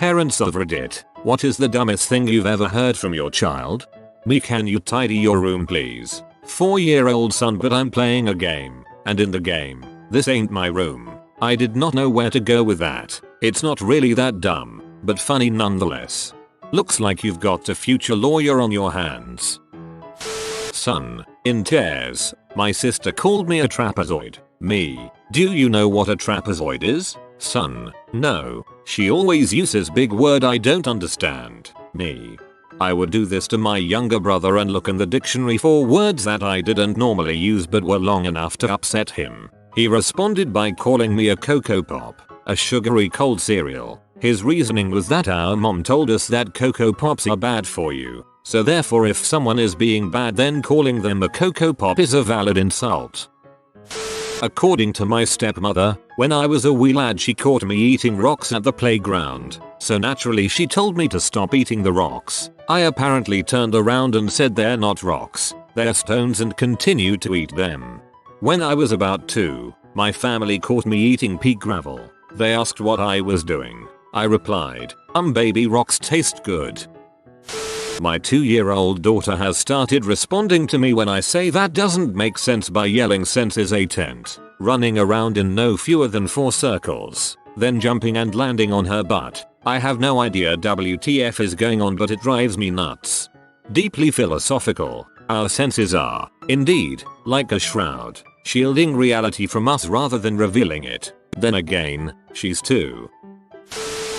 Parents of Reddit, what is the dumbest thing you've ever heard from your child? Me, can you tidy your room please? 4-year-old son, but I'm playing a game, and in the game, this ain't my room. I did not know where to go with that. It's not really that dumb, but funny nonetheless. Looks like you've got a future lawyer on your hands. Son, in tears, my sister called me a trapezoid. Me, do you know what a trapezoid is? Son, no, she always uses big word I don't understand. Me, I would do this to my younger brother and look in the dictionary for words that I didn't normally use but were long enough to upset him. He responded by calling me a Cocoa Pop, a sugary cold cereal. His reasoning was that our mom told us that Cocoa Pops are bad for you, so therefore if someone is being bad then calling them a Cocoa Pop is a valid insult. According to my stepmother, when I was a wee lad she caught me eating rocks at the playground, so naturally she told me to stop eating the rocks. I apparently turned around and said they're not rocks, they're stones, and continued to eat them. When I was about 2, my family caught me eating pea gravel. They asked what I was doing. I replied, baby rocks taste good. My 2-year-old daughter has started responding to me when I say that doesn't make sense by yelling sense is a tent, running around in no fewer than 4 circles, then jumping and landing on her butt. I have no idea WTF is going on, but it drives me nuts. Deeply philosophical, our senses are, indeed, like a shroud, shielding reality from us rather than revealing it. Then again, she's 2.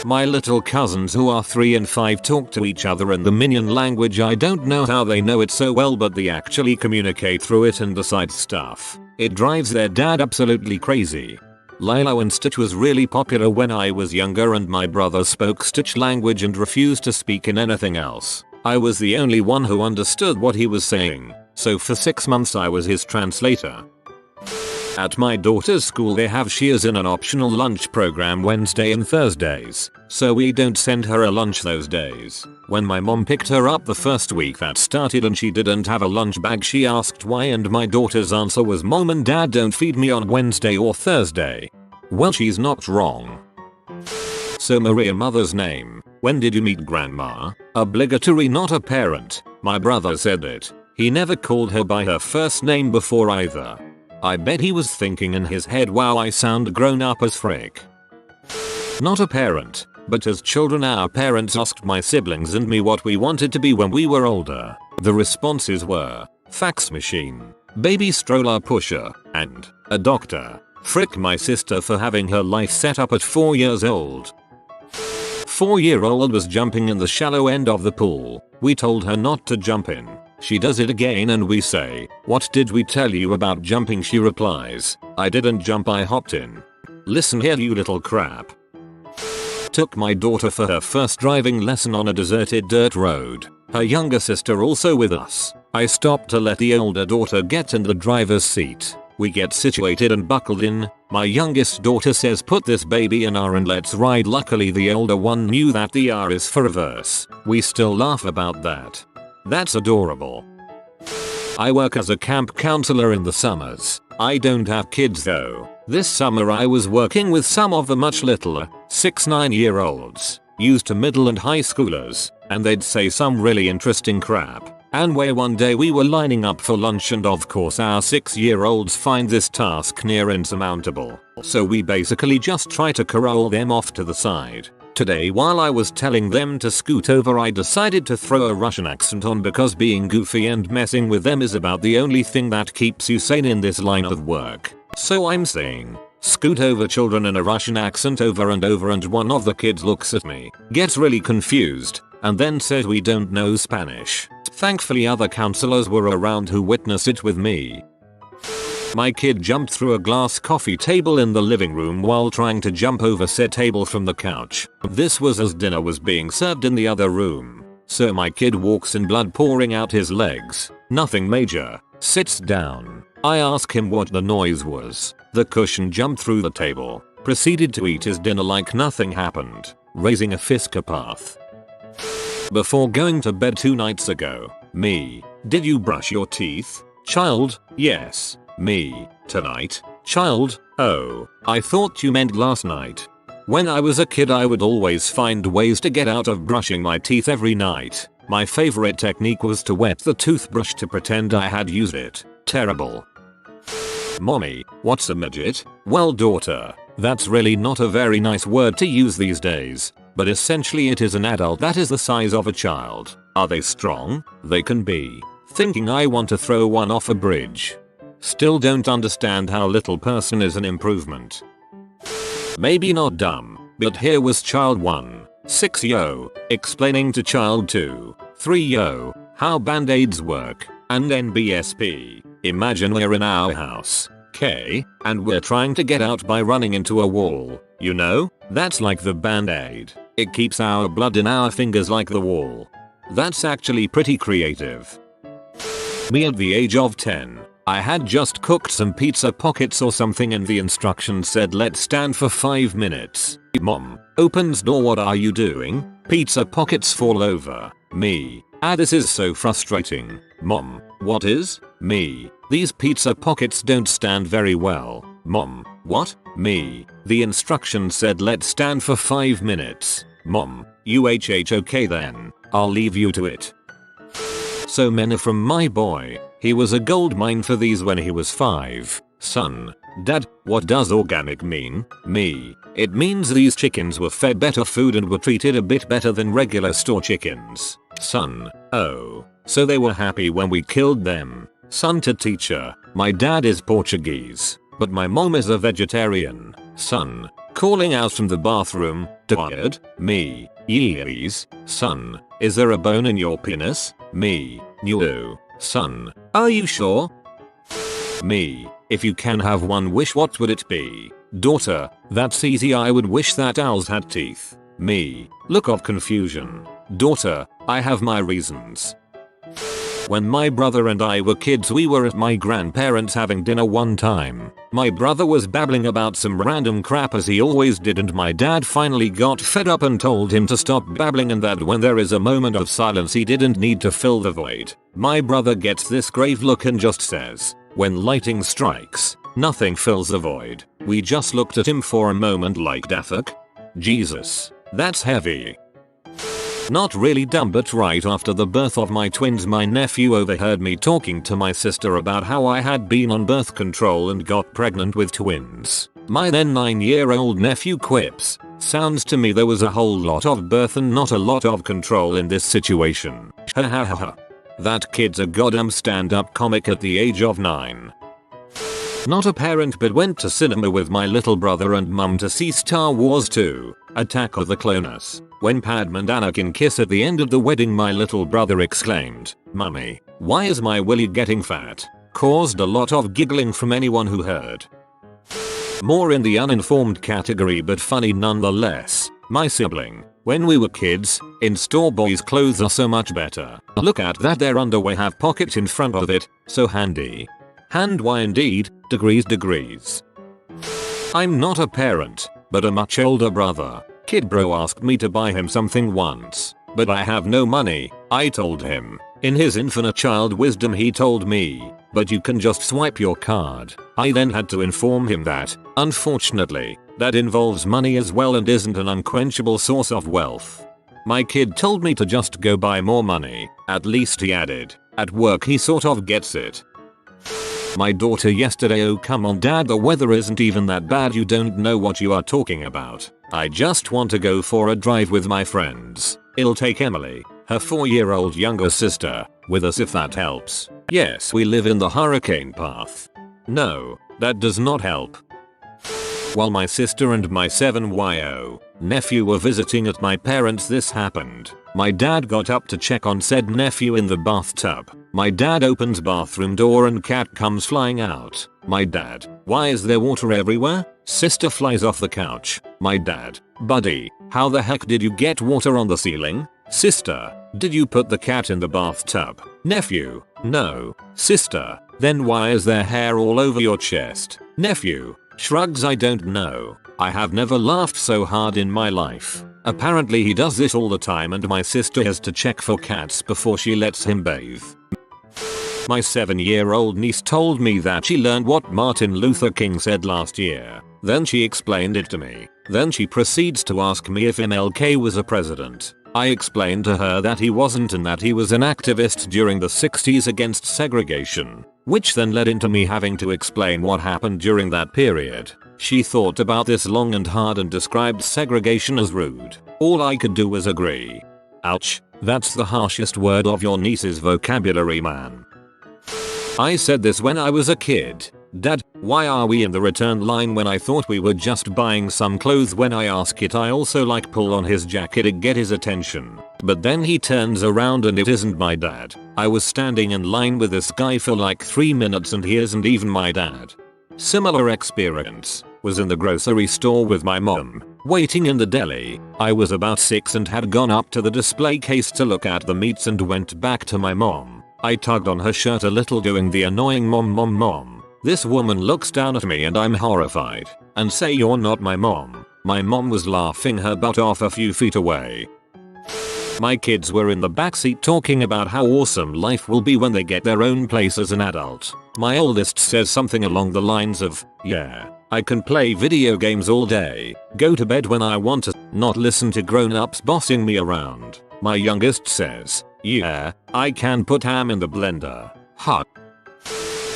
My little cousins who are 3 and 5 talk to each other in the minion language. I don't know how they know it so well, but they actually communicate through it and decide stuff. It drives their dad absolutely crazy. Lilo and Stitch was really popular when I was younger, and my brother spoke Stitch language and refused to speak in anything else. I was the only one who understood what he was saying, so for 6 months I was his translator. At my daughter's school she is in an optional lunch program Wednesday and Thursdays, so we don't send her a lunch those days. When my mom picked her up the first week that started and she didn't have a lunch bag, she asked why, and my daughter's answer was, Mom and Dad don't feed me on Wednesday or Thursday. Well, she's not wrong. So Maria, mother's name. When did you meet grandma? Obligatory, not a parent. My brother said it. He never called her by her first name before either. I bet he was thinking in his head, wow, I sound grown up as frick. Not a parent, but as children our parents asked my siblings and me what we wanted to be when we were older. The responses were, fax machine, baby stroller pusher, and a doctor. Frick my sister for having her life set up at 4 years old. 4-year-old was jumping in the shallow end of the pool. We told her not to jump in. She does it again and we say, what did we tell you about jumping? She replies, I didn't jump, I hopped in. Listen here, you little crap. Took my daughter for her first driving lesson on a deserted dirt road. Her younger sister also with us. I stopped to let the older daughter get in the driver's seat. We get situated and buckled in. My youngest daughter says, put this baby in R and let's ride. Luckily the older one knew that the R is for reverse. We still laugh about that. That's adorable. I work as a camp counselor in the summers. I don't have kids though. This summer I was working with some of the much littler, 6-9-year-olds, used to middle and high schoolers, and they'd say some really interesting crap. And where one day we were lining up for lunch and of course our 6-year-olds find this task near insurmountable. So we basically just try to corral them off to the side. Today while I was telling them to scoot over, I decided to throw a Russian accent on because being goofy and messing with them is about the only thing that keeps you sane in this line of work. So I'm saying, scoot over children in a Russian accent over and over, and one of the kids looks at me, gets really confused, and then says we don't know Spanish. Thankfully other counselors were around who witnessed it with me. My kid jumped through a glass coffee table in the living room while trying to jump over said table from the couch. This was as dinner was being served in the other room. So my kid walks in, blood pouring out his legs. Nothing major. Sits down. I ask him what the noise was. The cushion jumped through the table. Proceeded to eat his dinner like nothing happened, raising a fiskopath. Before going to bed 2 nights ago. Me. Did you brush your teeth? Child, yes. Me. Tonight? Child, oh, I thought you meant last night. When I was a kid I would always find ways to get out of brushing my teeth every night. My favorite technique was to wet the toothbrush to pretend I had used it. Terrible. Mommy, what's a midget? Well daughter, that's really not a very nice word to use these days, but essentially it is an adult that is the size of a child. Are they strong? They can be. Thinking I want to throw one off a bridge. Still don't understand how little person is an improvement. Maybe not dumb, but here was child 1, 6 yo, explaining to child 2, 3 yo, how band-aids work, and NBSP. Imagine we're in our house, K, and we're trying to get out by running into a wall. You know, that's like the band-aid. It keeps our blood in our fingers like the wall. That's actually pretty creative. Me at the age of 10. I had just cooked some pizza pockets or something and the instructions said let's stand for 5 minutes. Mom, opens door, what are you doing? Pizza pockets fall over. Me, this is so frustrating. Mom, what is? Me, these pizza pockets don't stand very well. Mom, what? Me, the instructions said let's stand for 5 minutes. Mom, okay then, I'll leave you to it. So many from my boy. He was a gold mine for these when he was 5. Son, Dad, what does organic mean? Me, it means these chickens were fed better food and were treated a bit better than regular store chickens. Son, oh, so they were happy when we killed them. Son to teacher, my dad is Portuguese, but my mom is a vegetarian. Son, calling out from the bathroom, tired? Me, yes. Son, is there a bone in your penis? Me, no. Son, are you sure? Me, if you can have one wish what would it be? Daughter, that's easy, I would wish that owls had teeth. Me, look of confusion. Daughter, I have my reasons. When my brother and I were kids we were at my grandparents having dinner one time. My brother was babbling about some random crap as he always did and my dad finally got fed up and told him to stop babbling and that when there is a moment of silence he didn't need to fill the void. My brother gets this grave look and just says, when lightning strikes, nothing fills the void. We just looked at him for a moment like da fuck? Jesus, that's heavy. Not really dumb, but right after the birth of my twins my nephew overheard me talking to my sister about how I had been on birth control and got pregnant with twins. My then 9-year-old nephew quips, sounds to me there was a whole lot of birth and not a lot of control in this situation. Ha ha ha ha. That kid's a goddamn stand-up comic at the age of 9. Not a parent but went to cinema with my little brother and mum to see Star Wars 2, Attack of the Clones. When Padme and Anakin kiss at the end of the wedding my little brother exclaimed, "Mummy, why is my willy getting fat?" Caused a lot of giggling from anyone who heard. More in the uninformed category but funny nonetheless. My sibling. When we were kids, in-store boys' clothes are so much better. Look at that, their underwear have pockets in front of it, so handy. And why indeed, degrees. I'm not a parent, but a much older brother. Kid bro asked me to buy him something once, but I have no money, I told him. In his infinite child wisdom he told me, but you can just swipe your card. I then had to inform him that, unfortunately, that involves money as well and isn't an unquenchable source of wealth. My kid told me to just go buy more money, at least he added. At work he sort of gets it. My daughter yesterday, oh come on dad, the weather isn't even that bad, you don't know what you are talking about. I just want to go for a drive with my friends. I'll take Emily, her 4-year-old younger sister, with us if that helps. Yes, we live in the hurricane path. No, that does not help. While my sister and my 7-year-old nephew were visiting at my parents' this happened. My dad got up to check on said nephew in the bathtub. My dad opens bathroom door and cat comes flying out. My dad, why is there water everywhere? Sister flies off the couch. My dad, buddy, how the heck did you get water on the ceiling? Sister, did you put the cat in the bathtub? Nephew, no. Sister, then why is there hair all over your chest? Nephew, shrugs, I don't know. I have never laughed so hard in my life. Apparently he does this all the time and my sister has to check for cats before she lets him bathe. My 7-year-old niece told me that she learned what Martin Luther King said last year. Then she explained it to me. Then she proceeds to ask me if MLK was a president. I explained to her that he wasn't and that he was an activist during the 60s against segregation, which then led into me having to explain what happened during that period. She thought about this long and hard and described segregation as rude. All I could do was agree. Ouch, that's the harshest word of your niece's vocabulary, man. I said this when I was a kid. Dad, why are we in the return line when I thought we were just buying some clothes? When I ask it, I also pull on his jacket to get his attention. But then he turns around and it isn't my dad. I was standing in line with this guy for 3 minutes and he isn't even my dad. Similar experience was in the grocery store with my mom. Waiting in the deli, I was about 6 and had gone up to the display case to look at the meats and went back to my mom. I tugged on her shirt a little, doing the annoying mom. This woman looks down at me and I'm horrified and say, "You're not my mom." My mom was laughing her butt off a few feet away. My kids were in the backseat talking about how awesome life will be when they get their own place as an adult. My oldest says something along the lines of, "Yeah, I can play video games all day, go to bed when I want to, not listen to grown-ups bossing me around." My youngest says, "Yeah, I can put ham in the blender." Huh.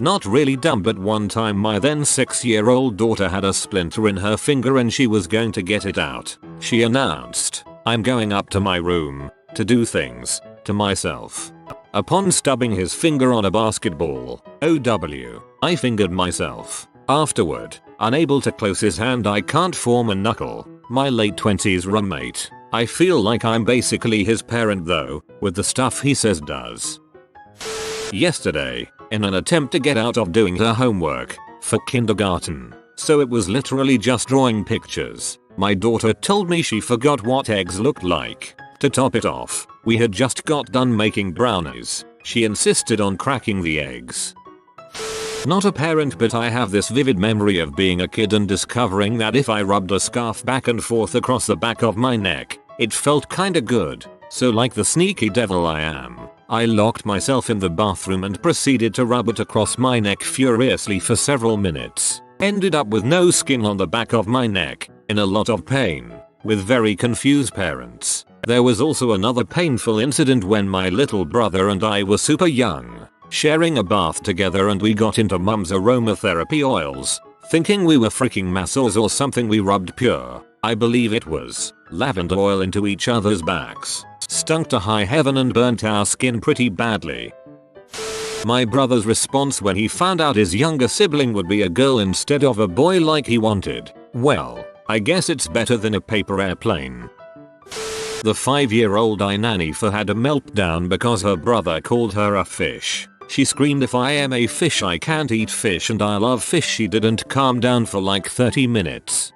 Not really dumb, but one time my then 6-year-old daughter had a splinter in her finger and she was going to get it out. She announced, "I'm going up to my room to do things to myself." Upon stubbing his finger on a basketball, I fingered myself. Afterward, unable to close his hand, I can't form a knuckle. My late 20s roommate. I feel like I'm basically his parent though, with the stuff he says does. Yesterday, in an attempt to get out of doing her homework for kindergarten, so it was literally just drawing pictures, my daughter told me she forgot what eggs looked like. To top it off, we had just got done making brownies. She insisted on cracking the eggs. Not a parent, but I have this vivid memory of being a kid and discovering that if I rubbed a scarf back and forth across the back of my neck, it felt kinda good. So like the sneaky devil I am, I locked myself in the bathroom and proceeded to rub it across my neck furiously for several minutes. Ended up with no skin on the back of my neck, in a lot of pain, with very confused parents. There was also another painful incident when my little brother and I were super young, sharing a bath together, and we got into mum's aromatherapy oils. Thinking we were freaking masseurs or something, we rubbed pure, I believe it was, lavender oil into each other's backs. Stunk to high heaven and burnt our skin pretty badly. My brother's response when he found out his younger sibling would be a girl instead of a boy like he wanted, "Well, I guess it's better than a paper airplane." The 5-year-old I nanny for had a meltdown because her brother called her a fish. She screamed, "If I am a fish, I can't eat fish and I love fish." She didn't calm down for 30 minutes.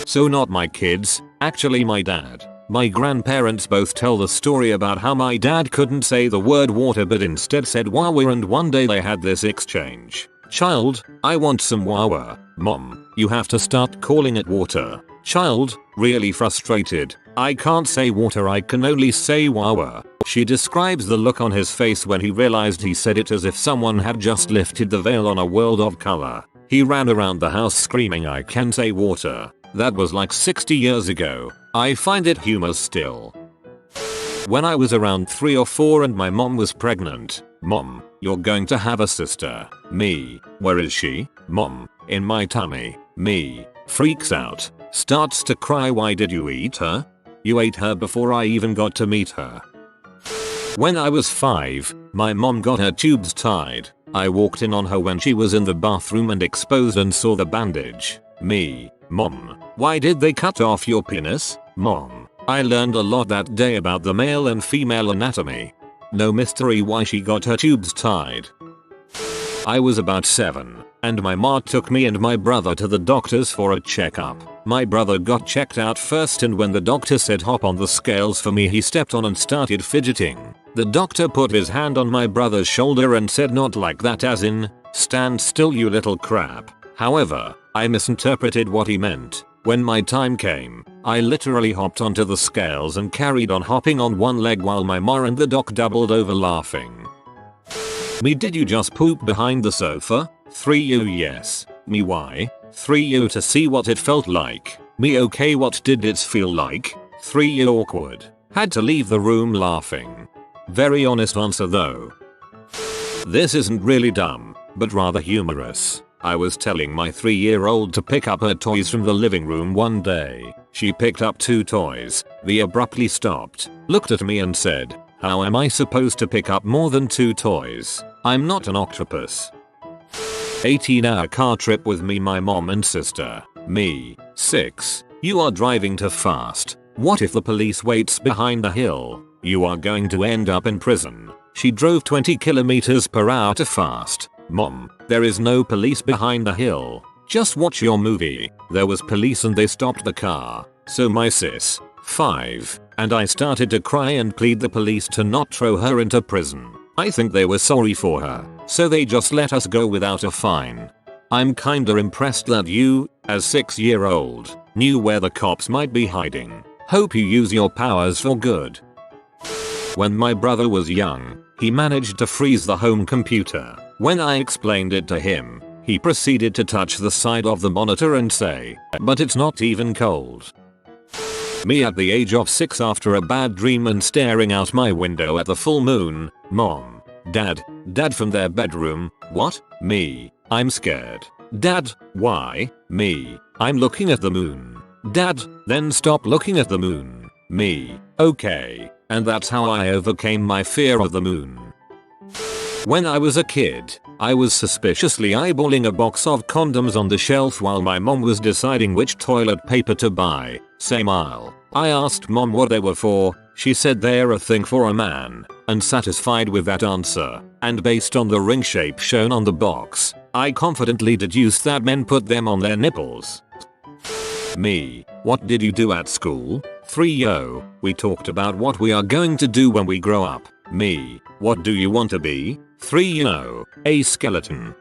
So not my kids, actually my dad. My grandparents both tell the story about how my dad couldn't say the word water but instead said wawa, and one day they had this exchange. "Child, I want some wawa." "Mom, you have to start calling it water." Child, really frustrated, "I can't say water, I can only say wawa." She describes the look on his face when he realized he said it as if someone had just lifted the veil on a world of color. He ran around the house screaming, "I can say water." That was 60 years ago. I find it humorous still. When I was around 3 or 4 and my mom was pregnant. "Mom, you're going to have a sister." Me, "Where is she?" "Mom, in my tummy." Me, freaks out, starts to cry. "Why did you eat her?" "You ate her before I even got to meet her." When I was 5, my mom got her tubes tied. I walked in on her when she was in the bathroom and exposed and saw the bandage. Me, "Mom, why did they cut off your penis?" "Mom, I learned a lot that day about the male and female anatomy." No mystery why she got her tubes tied. I was about 7, and my ma took me and my brother to the doctors for a checkup. My brother got checked out first, and when the doctor said hop on the scales for me, he stepped on and started fidgeting. The doctor put his hand on my brother's shoulder and said, "Not like that, as in, stand still you little crap." However, I misinterpreted what he meant. When my time came, I literally hopped onto the scales and carried on hopping on one leg while my ma and the doc doubled over laughing. Me, did you just poop behind the sofa? 3 you, yes. Me, why? 3 you, to see what it felt like. Me, okay, what did it feel like? 3 you, awkward. Had to leave the room laughing. Very honest answer though. This isn't really dumb, but rather humorous. I was telling my 3-year-old to pick up her toys from the living room one day. She picked up 2 toys. They abruptly stopped, looked at me and said, "How am I supposed to pick up more than 2 toys? I'm not an octopus." 18-hour car trip with me, my mom and sister. Me, 6. You are driving too fast. What if the police waits behind a hill? You are going to end up in prison. She drove 20 kilometers per hour too fast. Mom, there is no police behind the hill. Just watch your movie. There was police and they stopped the car. So my sis, 5, and I started to cry and plead the police to not throw her into prison. I think they were sorry for her, so they just let us go without a fine. I'm kinda impressed that you, as 6-year-old, knew where the cops might be hiding. Hope you use your powers for good. When my brother was young, he managed to freeze the home computer. When I explained it to him, he proceeded to touch the side of the monitor and say, "But it's not even cold." Me, at the age of 6, after a bad dream and staring out my window at the full moon. Mom, Dad from their bedroom. What? Me, I'm scared. Dad, why? Me, I'm looking at the moon. Dad, then stop looking at the moon. Me, okay. And that's how I overcame my fear of the moon. When I was a kid, I was suspiciously eyeballing a box of condoms on the shelf while my mom was deciding which toilet paper to buy. Same aisle. I asked mom what they were for. She said they're a thing for a man, and satisfied with that answer, and based on the ring shape shown on the box, I confidently deduced that men put them on their nipples. Me, what did you do at school? 3 yo, we talked about what we are going to do when we grow up. Me, what do you want to be? 3 yo, a skeleton.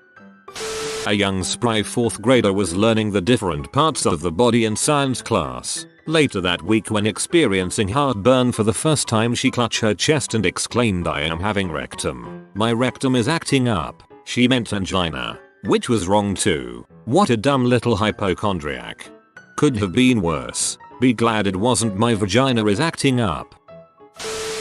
A young spry 4th grader was learning the different parts of the body in science class. Later that week, when experiencing heartburn for the first time, she clutched her chest and exclaimed, "I am having rectum. My rectum is acting up." She meant angina, which was wrong too. What a dumb little hypochondriac. Could have been worse. Be glad it wasn't "my vagina is acting up."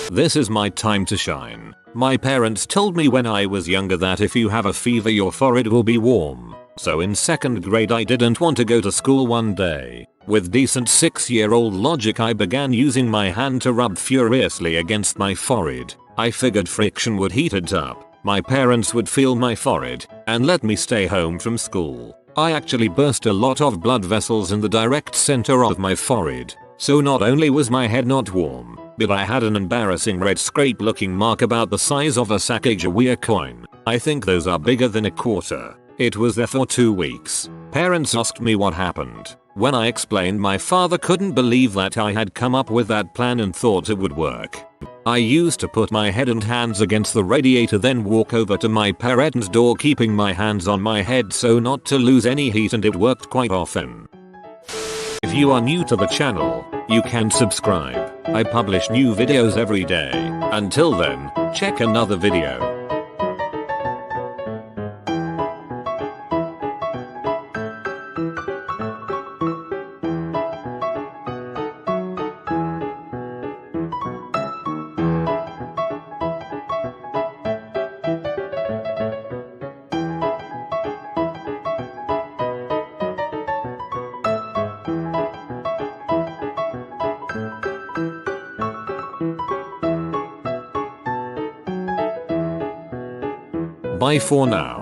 This is my time to shine. My parents told me when I was younger that if you have a fever, your forehead will be warm. So in 2nd grade, I didn't want to go to school one day. With decent 6-year-old logic, I began using my hand to rub furiously against my forehead. I figured friction would heat it up, my parents would feel my forehead, and let me stay home from school. I actually burst a lot of blood vessels in the direct center of my forehead. So not only was my head not warm, but I had an embarrassing red scrape looking mark about the size of a Sacagawea coin. I think those are bigger than a quarter. It was there for 2 weeks. Parents asked me what happened. When I explained, my father couldn't believe that I had come up with that plan and thought it would work. I used to put my head and hands against the radiator, then walk over to my parents' door, keeping my hands on my head so not to lose any heat, and it worked quite often. If you are new to the channel, you can subscribe. I publish new videos every day. Until then, check another video. Bye for now.